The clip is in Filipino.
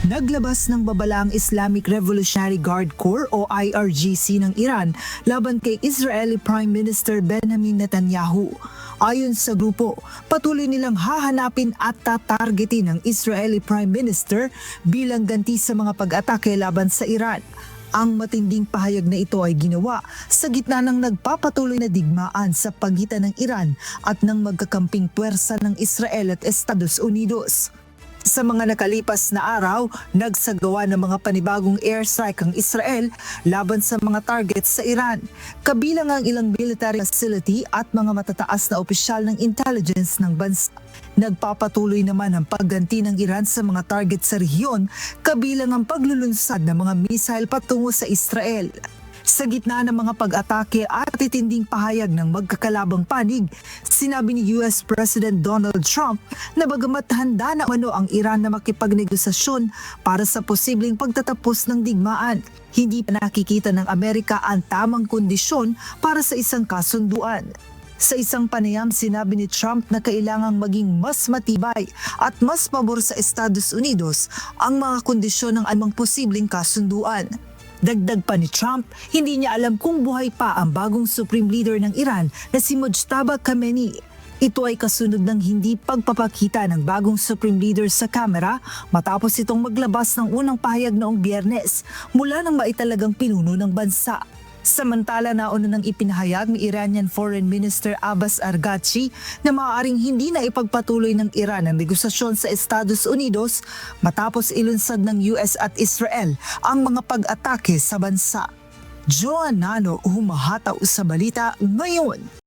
Naglabas ng babala ang Islamic Revolutionary Guard Corps o IRGC ng Iran laban kay Israeli Prime Minister Benjamin Netanyahu. Ayon sa grupo, patuloy nilang hahanapin at tatargetin ang Israeli Prime Minister bilang ganti sa mga pag-atake laban sa Iran. Ang matinding pahayag na ito ay ginawa sa gitna ng nagpapatuloy na digmaan sa pagitan ng Iran at ng magkakamping puwersa ng Israel at Estados Unidos. Sa mga nakalipas na araw, nagsagawa ng mga panibagong airstrike ang Israel laban sa mga targets sa Iran, kabilang ang ilang military facility at mga matataas na opisyal ng intelligence ng bansa. Nagpapatuloy naman ang pagganti ng Iran sa mga target sa rehiyon, kabilang ang paglulunsad ng mga missile patungo sa Israel. Sa gitna ng mga pag-atake at titinding pahayag ng magkakalabang panig, sinabi ni US President Donald Trump na bagamat handa na ang Iran na makipagnegosasyon para sa posibleng pagtatapos ng digmaan, hindi pa nakikita ng Amerika ang tamang kondisyon para sa isang kasunduan. Sa isang panayam, sinabi ni Trump na kailangang maging mas matibay at mas pabor sa Estados Unidos ang mga kondisyon ng anumang posibleng kasunduan. Dagdag pa ni Trump, hindi niya alam kung buhay pa ang bagong Supreme Leader ng Iran na si Mojtaba Khamenei. Ito ay kasunod ng hindi pagpapakita ng bagong Supreme Leader sa kamera matapos itong maglabas ng unang pahayag noong Biyernes mula ng maitalagang pinuno ng bansa. Samantala, nauna nang ipinahayag ni Iranian Foreign Minister Abbas Araghchi na maaaring hindi na ipagpatuloy ng Iran ang negosasyon sa Estados Unidos matapos ilunsad ng US at Israel ang mga pag-atake sa bansa. Joan Nano, humahataw sa balita ngayon.